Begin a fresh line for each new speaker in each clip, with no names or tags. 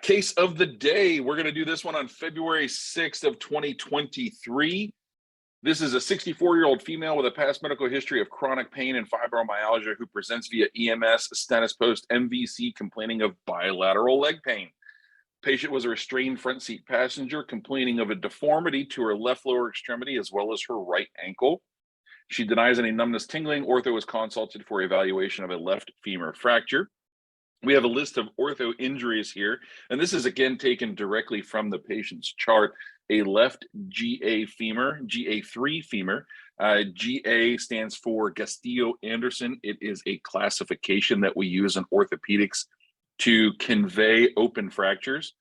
Case of the day. We're going to do this one on February 6th of 2023. This is a 64-year-old female with a past medical history of chronic pain and fibromyalgia who presents via EMS status post MVC complaining of bilateral leg pain. Patient was a restrained front seat passenger complaining of a deformity to her left lower extremity as well as her right ankle. She denies any numbness, tingling. Ortho was consulted for evaluation of a left femur fracture. We have a list of ortho injuries here, and this is again taken directly from the patient's chart. A left GA femur, GA3 femur. GA stands for Castillo-Anderson. It is a classification that we use in orthopedics to convey open fractures.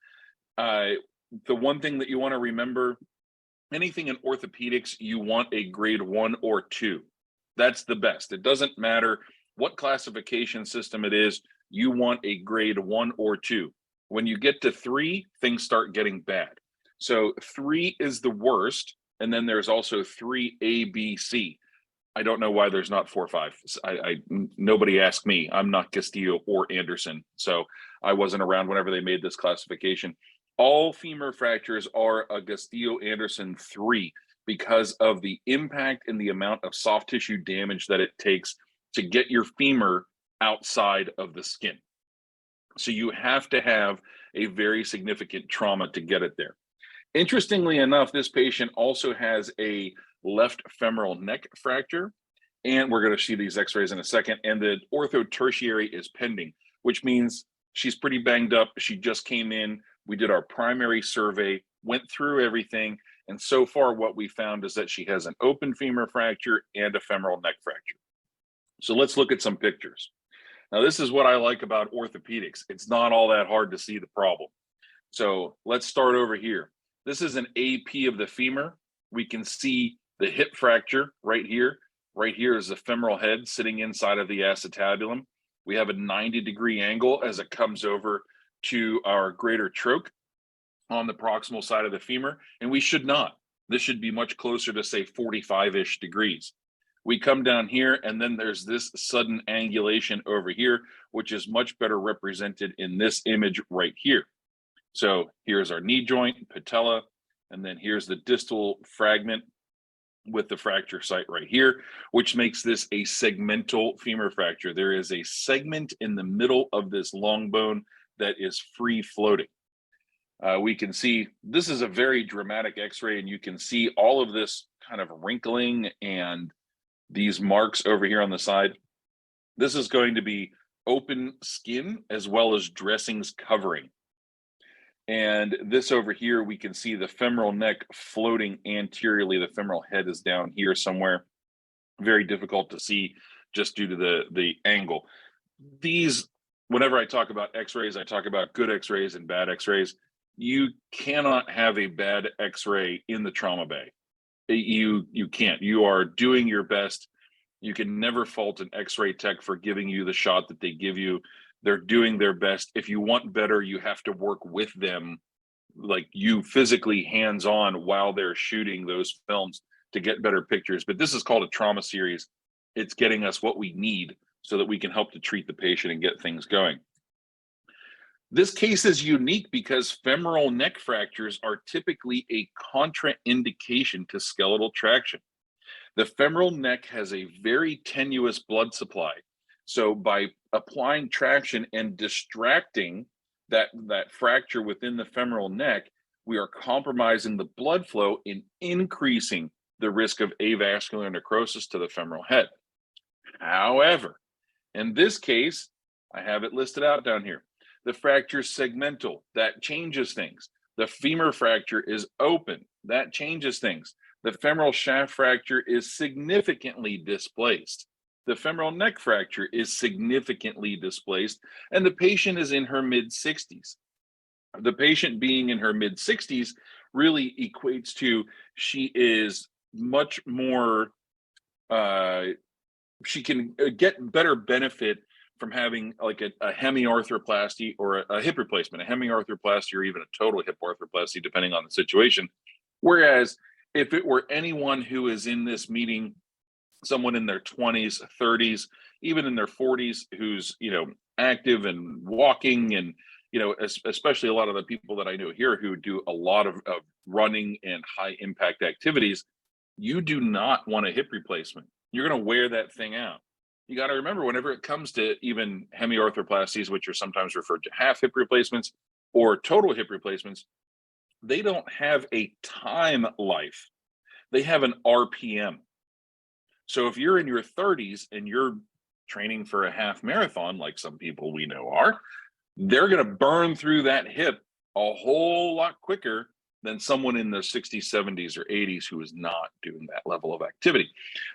The one thing that you want to remember, anything in orthopedics, you want a grade 1 or 2. That's the best. It doesn't matter what classification system it is. You want a grade 1 or 2. When you get to 3, things start getting bad. So 3 is the worst, and then there's also 3A, B, C. I don't know why there's not 4 or 5. Nobody asked me. I'm not Castillo or Anderson, so I wasn't around whenever they made this classification. All femur fractures are a Castillo-Anderson 3 because of the impact and the amount of soft tissue damage that it takes to get your femur outside of the skin. So you have to have a very significant trauma to get it there. Interestingly enough, this patient also has a left femoral neck fracture, and we're going to see these x-rays in a second, and the ortho tertiary is pending, which means she's pretty banged up. She just came in. We did our primary survey, went through everything, and so far what we found is that she has an open femur fracture and a femoral neck fracture. So let's look at some pictures. Now, this is what I like about orthopedics. It's not all that hard to see the problem. So let's start over here. This is an AP of the femur. We can see the hip fracture right here. Right here is the femoral head sitting inside of the acetabulum. We have a 90-degree angle as it comes over to our greater troch on the proximal side of the femur, and we should not. This should be much closer to, say, 45-ish degrees. We come down here, and then there's this sudden angulation over here, which is much better represented in this image right here. So here's our knee joint, patella, and then here's the distal fragment with the fracture site right here, which makes this a segmental femur fracture. There is a segment in the middle of this long bone that is free floating. We can see this is a very dramatic x-ray, and you can see all of this kind of wrinkling and these marks over here on the side. This is going to be open skin as well as dressings covering. And this over here, we can see the femoral neck floating anteriorly. The femoral head is down here somewhere. Very difficult to see just due to the angle. These, whenever I talk about x-rays, I talk about good x-rays and bad x-rays. You cannot have a bad x-ray in the trauma bay. You can't. You are doing your best. You can never fault an x-ray tech for giving you the shot that they give you. They're doing their best. If you want better, you have to work with them, like you physically hands-on while they're shooting those films to get better pictures. But this is called a trauma series. It's getting us what we need so that we can help to treat the patient and get things going. This case is unique because femoral neck fractures are typically a contraindication to skeletal traction. The femoral neck has a very tenuous blood supply. So by applying traction and distracting that fracture within the femoral neck, we are compromising the blood flow and increasing the risk of avascular necrosis to the femoral head. However, in this case, I have it listed out down here. The fracture is segmental. That changes things. The femur fracture is open. That changes things. The femoral shaft fracture is significantly displaced. The femoral neck fracture is significantly displaced, and the patient is in her mid-60s. The patient being in her mid-60s really equates to she is much more, she can get better benefit from having like a hemiarthroplasty or a hip replacement, a hemiarthroplasty or even a total hip arthroplasty, depending on the situation. Whereas if it were anyone who is in this meeting, someone in their 20s, 30s, even in their 40s, who's, active and walking and, especially a lot of the people that I know here who do a lot of running and high impact activities, you do not want a hip replacement. You're going to wear that thing out. You got to remember, whenever it comes to even hemiarthroplasties, which are sometimes referred to half hip replacements or total hip replacements, they don't have a time life. They have an RPM. So if you're in your 30s and you're training for a half marathon, like some people we know are, they're going to burn through that hip a whole lot quicker than someone in their 60s, 70s, or 80s who is not doing that level of activity.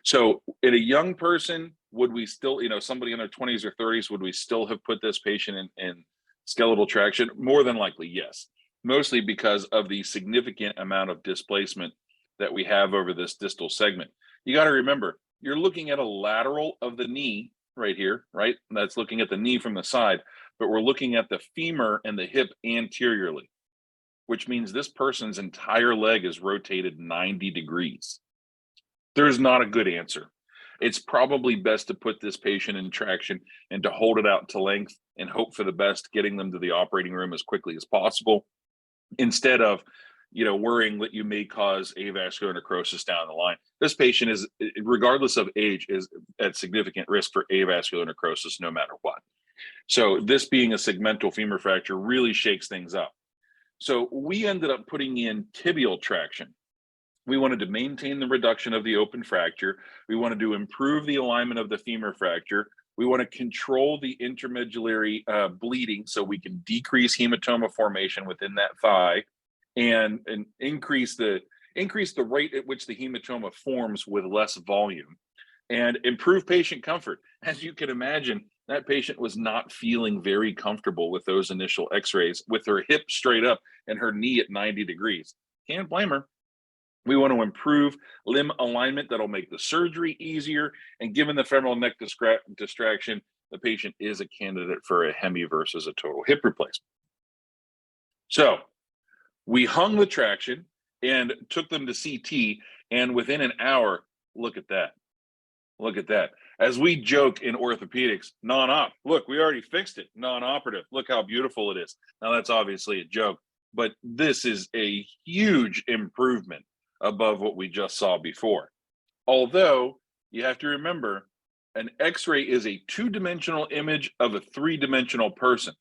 So in a young person, would we still, somebody in their 20s or 30s, would we still have put this patient in skeletal traction? More than likely, yes. Mostly because of the significant amount of displacement that we have over this distal segment. You got to remember, you're looking at a lateral of the knee right here, right? That's looking at the knee from the side, but we're looking at the femur and the hip anteriorly, which means this person's entire leg is rotated 90 degrees. There's not a good answer. It's probably best to put this patient in traction and to hold it out to length and hope for the best, getting them to the operating room as quickly as possible, instead of worrying that you may cause avascular necrosis down the line. This patient is, regardless of age, is at significant risk for avascular necrosis no matter what. So this being a segmental femur fracture really shakes things up. So we ended up putting in tibial traction. We wanted to maintain the reduction of the open fracture. We wanted to improve the alignment of the femur fracture. We want to control the intermedullary bleeding so we can decrease hematoma formation within that thigh and increase the rate at which the hematoma forms with less volume, and improve patient comfort. As you can imagine, that patient was not feeling very comfortable with those initial x-rays with her hip straight up and her knee at 90 degrees. Can't blame her. We want to improve limb alignment. That'll make the surgery easier. And given the femoral neck distraction, the patient is a candidate for a hemi versus a total hip replacement. So we hung the traction and took them to CT, and within an hour, look at that. Look at that. As we joke in orthopedics, non-op. Look, we already fixed it. Non-operative. Look how beautiful it is. Now that's obviously a joke, but this is a huge improvement above what we just saw before. Although you have to remember, an X-ray is a two-dimensional image of a three-dimensional person.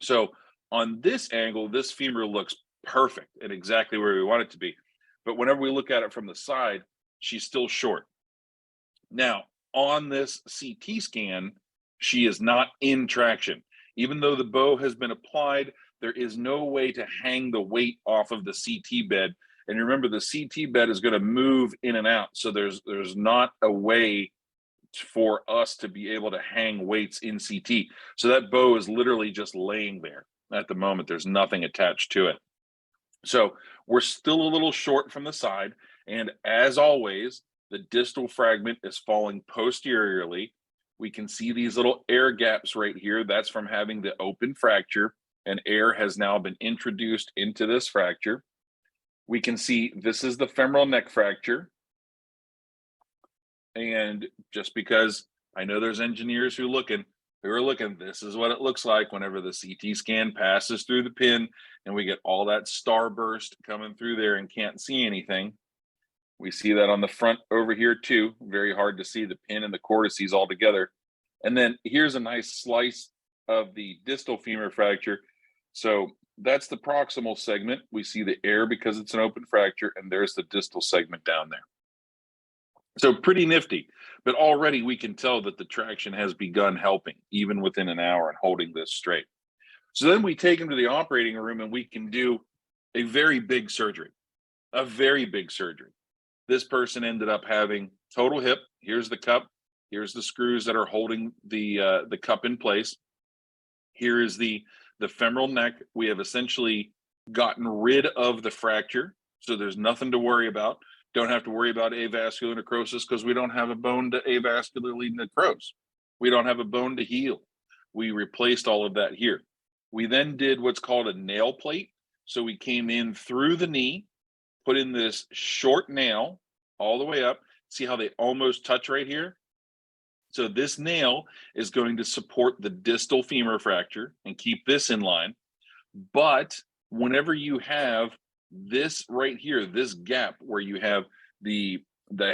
So on this angle, this femur looks perfect and exactly where we want it to be. But whenever we look at it from the side, she's still short. Now, on this CT scan, she is not in traction. Even though the bow has been applied, there is no way to hang the weight off of the CT bed. And remember, the CT bed is going to move in and out. So there's not a way for us to be able to hang weights in CT. So that bow is literally just laying there at the moment. There's nothing attached to it. So we're still a little short from the side. And as always, the distal fragment is falling posteriorly. We can see these little air gaps right here. That's from having the open fracture, and air has now been introduced into this fracture. We can see this is the femoral neck fracture. And just because I know there's engineers who are looking, this is what it looks like whenever the CT scan passes through the pin and we get all that starburst coming through there and can't see anything. We see that on the front over here too. Very hard to see the pin and the cortices all together. And then here's a nice slice of the distal femur fracture. So that's the proximal segment. We see the air because it's an open fracture, and there's the distal segment down there. So pretty nifty, but already we can tell that the traction has begun helping even within an hour and holding this straight. So then we take him to the operating room and we can do a very big surgery, This person ended up having total hip. Here's the cup. Here's the screws that are holding the cup in place. Here is the femoral neck. We have essentially gotten rid of the fracture, so there's nothing to worry about. Don't have to worry about avascular necrosis because we don't have a bone to avascularly necrose. We don't have a bone to heal. We replaced all of that here. We then did what's called a nail plate. So we came in through the knee, put in this short nail all the way up. See how they almost touch right here? So this nail is going to support the distal femur fracture and keep this in line. But whenever you have this right here, this gap where you have the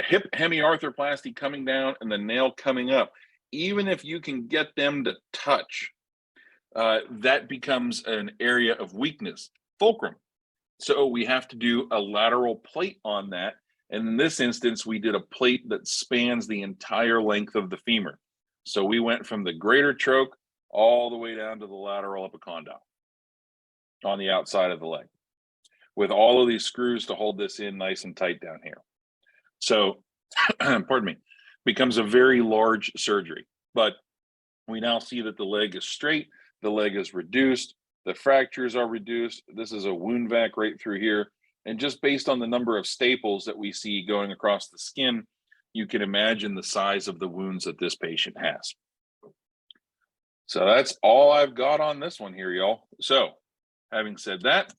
hip hemiarthroplasty coming down and the nail coming up, even if you can get them to touch, that becomes an area of weakness, fulcrum. So we have to do a lateral plate on that. And in this instance, we did a plate that spans the entire length of the femur. So we went from the greater troch all the way down to the lateral epicondyle on the outside of the leg, with all of these screws to hold this in nice and tight down here. So, pardon me, becomes a very large surgery. But we now see that the leg is straight, the leg is reduced, the fractures are reduced. This is a wound vac right through here. And just based on the number of staples that we see going across the skin, you can imagine the size of the wounds that this patient has. So that's all I've got on this one here, y'all. So having said that,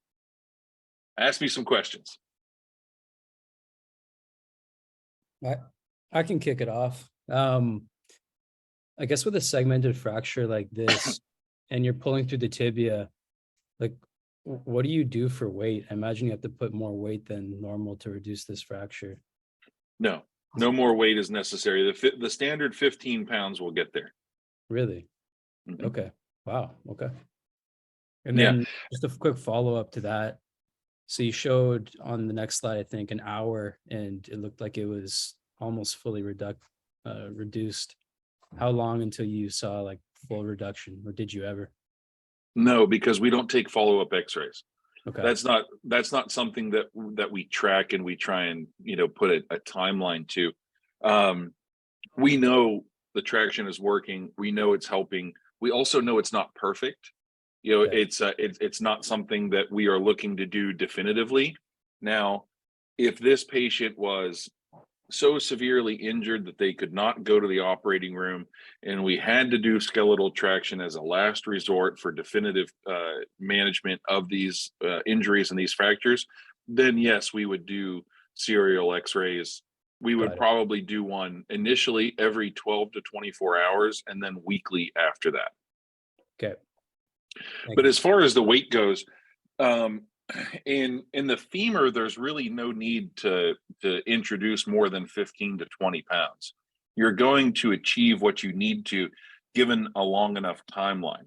ask me some questions.
I can kick it off. I guess with a segmented fracture like this, and you're pulling through the tibia, like, what do you do for weight? I imagine you have to put more weight than normal to reduce this fracture.
No more weight is necessary. The standard 15 pounds will get there.
Really?
Mm-hmm.
Okay. Wow. Okay. And then just a quick follow-up to that. So you showed on the next slide, I think, an hour, and it looked like it was almost fully reduced. How long until you saw like full reduction, or did you ever?
No, because we don't take follow-up x-rays.
Okay.
That's not something that we track and we try and, put a timeline to. We know the traction is working. We know it's helping. We also know it's not perfect. It's not something that we are looking to do definitively. Now, if this patient was so severely injured that they could not go to the operating room and we had to do skeletal traction as a last resort for definitive management of these injuries and these fractures, then yes, we would do serial x-rays. We would probably do one initially every 12 to 24 hours and then weekly after that.
Okay.
But as far as the weight goes, in the femur, there's really no need to introduce more than 15 to 20 pounds. You're going to achieve what you need to, given a long enough timeline.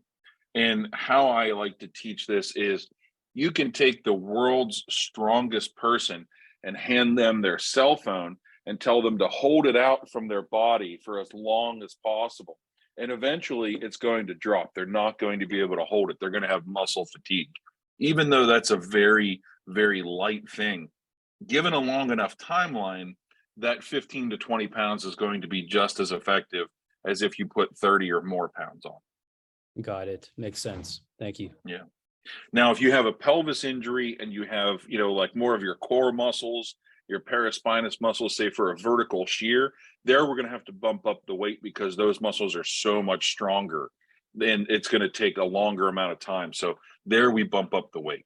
And how I like to teach this is you can take the world's strongest person and hand them their cell phone and tell them to hold it out from their body for as long as possible. And eventually it's going to drop. They're not going to be able to hold it. They're going to have muscle fatigue. Even though that's a very, very light thing, given a long enough timeline, that 15 to 20 pounds is going to be just as effective as if you put 30 or more pounds on.
Got it. Makes sense. Thank you.
Yeah. Now, if you have a pelvis injury and you have, like more of your core muscles, your paraspinous muscles, say for a vertical shear, there we're going to have to bump up the weight because those muscles are so much stronger. Then it's going to take a longer amount of time. So there we bump up the weight.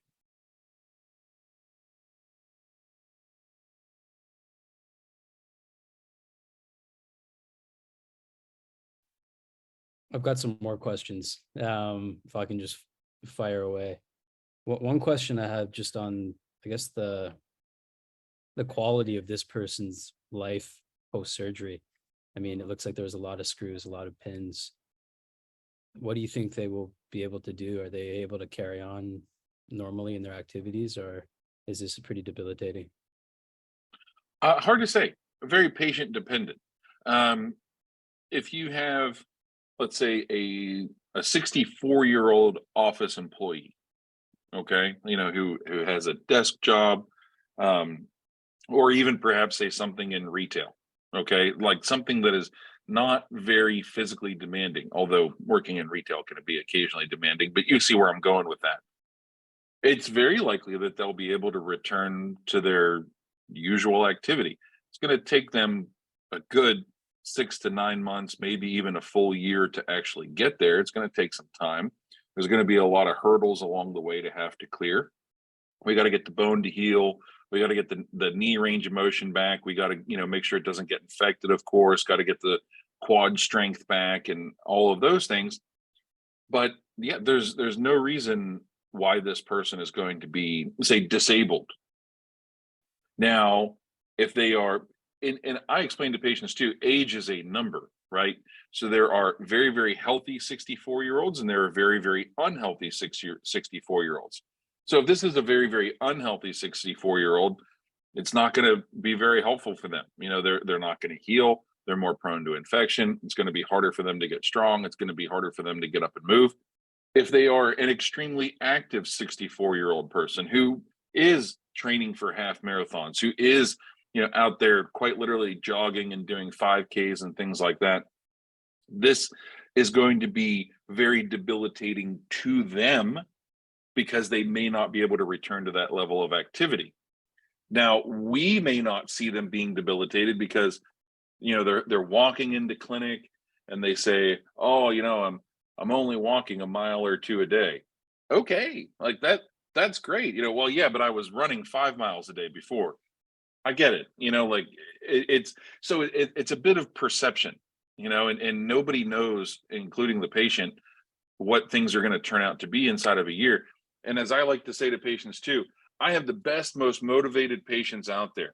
I've got some more questions. If I can just fire away. One question I have just on, I guess, the quality of this person's life post-surgery. I mean, it looks like there was a lot of screws, a lot of pins. What do you think they will be able to do? Are they able to carry on normally in their activities, or is this pretty debilitating?
Hard to say. Very patient dependent. If you have, let's say, a 64-year-old office employee, okay, who has a desk job, or even perhaps say something in retail, okay, like something that is not very physically demanding, although working in retail can be occasionally demanding, but you see where I'm going with that. It's very likely that they'll be able to return to their usual activity. It's going to take them a good 6 to 9 months, maybe even a full year to actually get there. It's going to take some time. There's going to be a lot of hurdles along the way to have to clear. We got to get the bone to heal. We got to get the knee range of motion back. We got to, make sure it doesn't get infected, of course. Got to get the quad strength back and all of those things. But yeah, there's no reason why this person is going to be, say, disabled. Now, if they are, and I explain to patients too, age is a number, right? So there are very, very healthy 64-year-olds and there are very, very unhealthy 64-year-olds. So if this is a very, very unhealthy 64-year-old, it's not going to be very helpful for them. They're not going to heal. They're more prone to infection. It's going to be harder for them to get strong. It's going to be harder for them to get up and move. If they are an extremely active 64-year-old person who is training for half marathons, who is, out there quite literally jogging and doing 5Ks and things like that, this is going to be very debilitating to them because they may not be able to return to that level of activity. Now, we may not see them being debilitated because, they're walking into clinic and they say, oh, I'm only walking a mile or two a day. Okay, like that's great. Well, yeah, but I was running 5 miles a day before. I get it. Like it's a bit of perception, and nobody knows, including the patient, what things are going to turn out to be inside of a year. And as I like to say to patients too, I have the best, most motivated patients out there.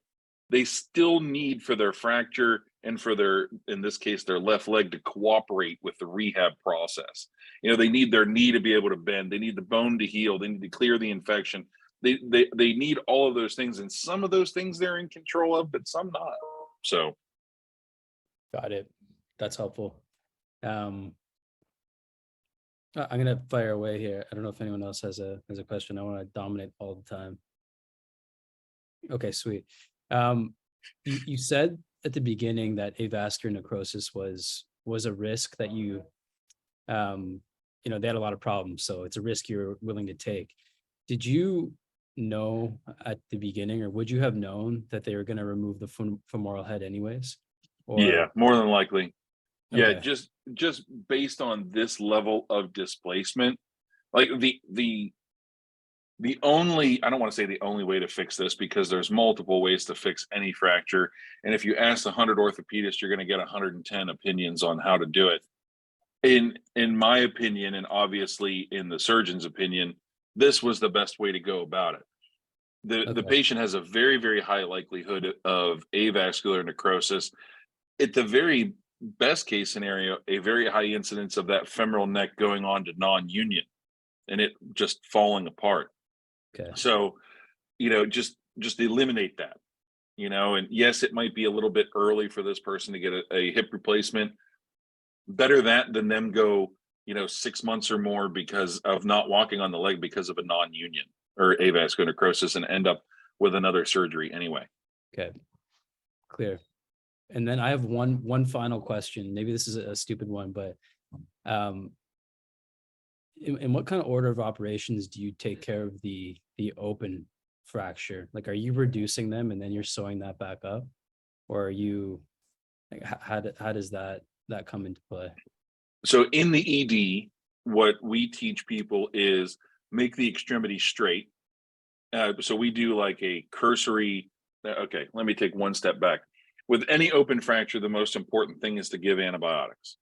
They still need for their fracture and for their, in this case, their left leg to cooperate with the rehab process. They need their knee to be able to bend. They need the bone to heal. They need to clear the infection. They need all of those things. And some of those things they're in control of, but some not. So.
Got it. That's helpful. I'm gonna fire away here. I don't know if anyone else has a question. I want to dominate all the time. Okay, sweet. You said at the beginning that avascular necrosis was a risk that you they had a lot of problems, so it's a risk you're willing to take. Did you know at the beginning, or would you have known that they were going to remove the femoral head anyways? Or
Yeah, more than likely. Yeah,
okay.
just based on this level of displacement, like the only, I don't want to say the only way to fix this, because there's multiple ways to fix any fracture. And if you ask 100 orthopedists, you're going to get 110 opinions on how to do it. In my opinion, and obviously in the surgeon's opinion, this was the best way to go about it. The patient has a very, very high likelihood of avascular necrosis. At the very best case scenario, a very high incidence of that femoral neck going on to non-union and it just falling apart.
Okay.
So, just eliminate that, and yes, it might be a little bit early for this person to get a hip replacement. Better that than them go, 6 months or more because of not walking on the leg because of a non-union or avascular necrosis and end up with another surgery anyway.
Okay. Clear. And then I have one final question. Maybe this is a stupid one, but in what kind of order of operations do you take care of the open fracture? Like, are you reducing them and then you're sewing that back up, or are you like, how does that come into play?
So in the ED, what we teach people is make the extremity straight. So we do like a cursory. Okay, let me take one step back. With any open fracture, the most important thing is to give antibiotics.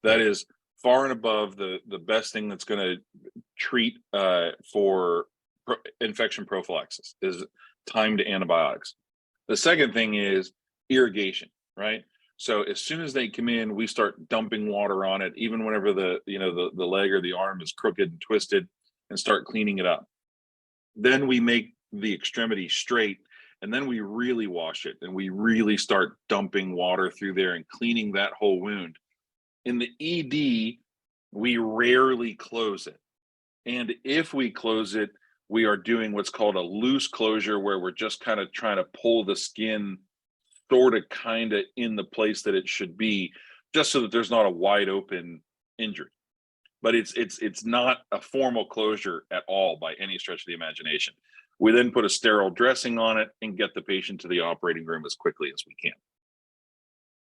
That is far and above the best thing that's going to treat for infection prophylaxis is timed antibiotics. The second thing is irrigation, right? So as soon as they come in, we start dumping water on it, even whenever the leg or the arm is crooked and twisted, and start cleaning it up. Then we make the extremity straight, and then we really wash it, and we really start dumping water through there and cleaning that whole wound. In the ED, we rarely close it. And if we close it, we are doing what's called a loose closure, where we're just kind of trying to pull the skin sort of kind of in the place that it should be, just so that there's not a wide open injury. But it's not a formal closure at all by any stretch of the imagination. We then put a sterile dressing on it and get the patient to the operating room as quickly as we can.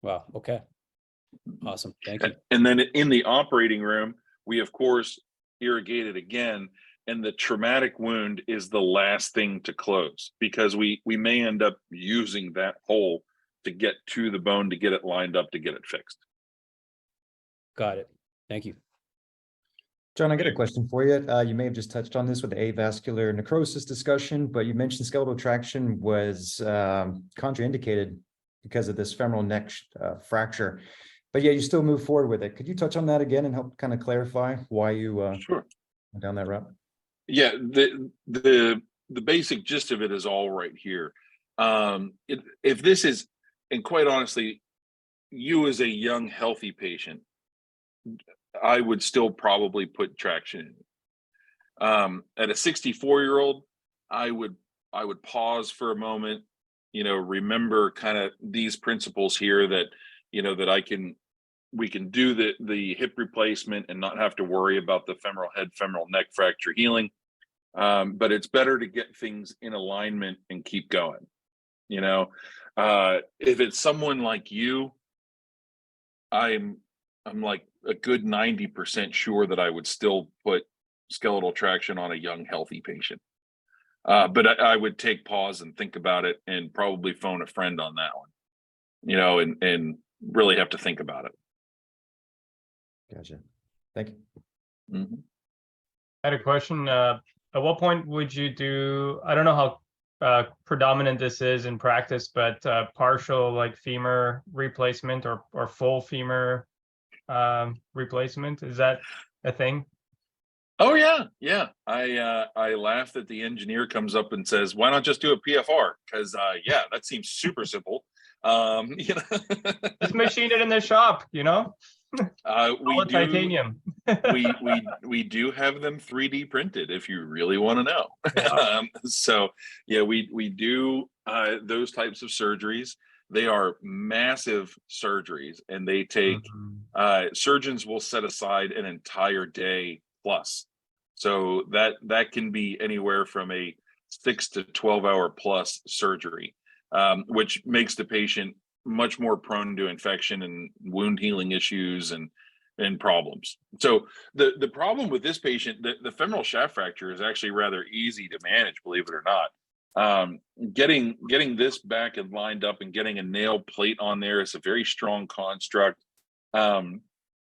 Wow. Okay. Awesome. Thank you.
And then in the operating room, we of course irrigate it again. And the traumatic wound is the last thing to close, because we may end up using that hole to get to the bone, to get it lined up, to get it fixed.
Got it. Thank you.
John, I got a question for you. You may have just touched on this with the avascular necrosis discussion, but you mentioned skeletal traction was contraindicated because of this femoral neck fracture. But yeah, you still move forward with it. Could you touch on that again and help kind of clarify why you
Sure.
went down that route?
Yeah, the basic gist of it is all right here. If this is, and quite honestly, you as a young, healthy patient, I would still probably put traction in. At a 64-year-old, I would pause for a moment, remember kind of these principles here that, that we can do the hip replacement and not have to worry about the femoral head, femoral neck fracture healing. But it's better to get things in alignment and keep going. If it's someone like you, I'm like a good 90% sure that I would still put skeletal traction on a young, healthy patient. But I would take pause and think about it and probably phone a friend on that one, and really have to think about it.
Gotcha. Thank you.
Mm-hmm.
I had a question. At what point would you do, I don't know how predominant this is in practice, but partial like femur replacement or full femur replacement? Is that a thing?
Oh yeah. I laugh that the engineer comes up and says, "Why not just do a PFR?" Because yeah, that seems super simple.
Just machine it in the shop,
we
all
do
titanium.
we do have them 3D printed if you really want to know.
Yeah.
So yeah, we do those types of surgeries. They are massive surgeries, and they take surgeons will set aside an entire day plus. So that can be anywhere from a 6 to 12-hour plus surgery, which makes the patient much more prone to infection and wound healing issues and problems. So the problem with this patient, the femoral shaft fracture is actually rather easy to manage, believe it or not. Getting this back and lined up and getting a nail plate on there is a very strong construct.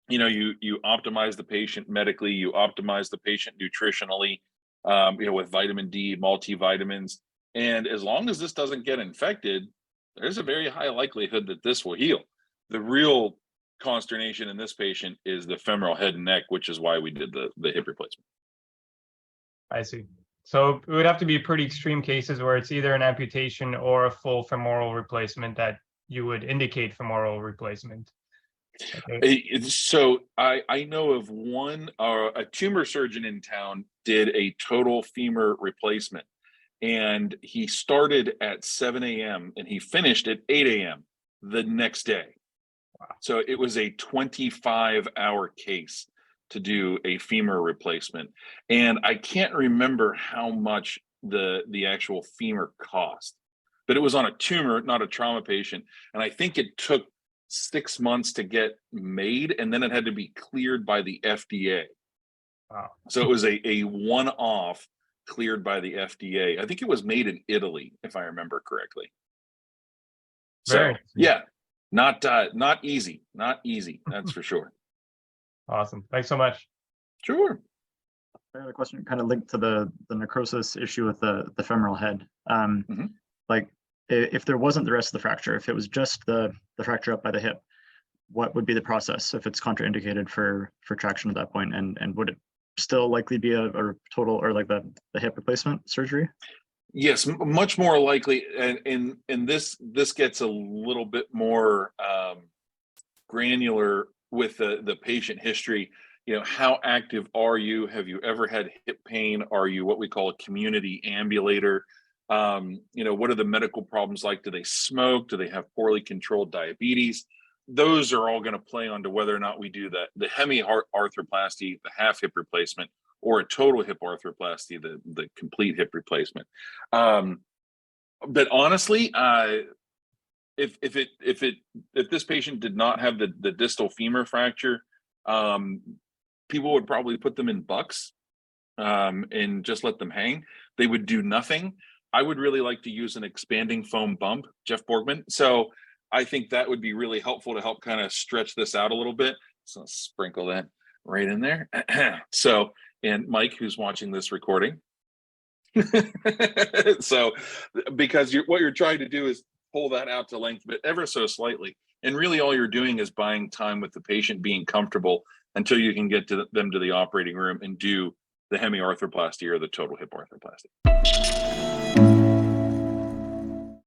You optimize the patient medically, you optimize the patient nutritionally, with vitamin D, multivitamins. And as long as this doesn't get infected, there's a very high likelihood that this will heal. The real consternation in this patient is the femoral head and neck, which is why we did the hip replacement.
I see. So it would have to be pretty extreme cases where it's either an amputation or a full femoral replacement that you would indicate femoral replacement. Okay.
So I know of one, a tumor surgeon in town did a total femur replacement, and he started at 7 a.m. and he finished at 8 a.m. the next day.
Wow.
So it was a 25-hour case to do a femur replacement. And I can't remember how much the actual femur cost, but it was on a tumor, not a trauma patient. And I think it took 6 months to get made, and then it had to be cleared by the FDA.
Wow.
So it was a one-off cleared by the FDA. I think it was made in Italy, if I remember correctly. So yeah, not easy, that's for sure.
Awesome. Thanks so much.
Sure.
I have a question kind of linked to the necrosis issue with the femoral head. Like if there wasn't the rest of the fracture, if it was just the fracture up by the hip, what would be the process if it's contraindicated for traction at that point? And would it still likely be a total or like the hip replacement surgery?
Yes, much more likely. And this gets a little bit more granular with the patient history. How active are you? Have you ever had hip pain? Are you what we call a community ambulator? What are the medical problems like? Do they smoke? Do they have poorly controlled diabetes? Those are all going to play onto whether or not we do the hemi-arthroplasty, the half hip replacement, or a total hip arthroplasty, the complete hip replacement. But honestly, if this patient did not have the distal femur fracture, people would probably put them in bucks and just let them hang. They would do nothing. I would really like to use an expanding foam bump, Jeff Borgman. So I think that would be really helpful to help kind of stretch this out a little bit. So sprinkle that right in there. So, and Mike, who's watching this recording. So, because what you're trying to do is pull that out to length, but ever so slightly. And really all you're doing is buying time with the patient being comfortable until you can get to them to the operating room and do the hemiarthroplasty or the total hip arthroplasty.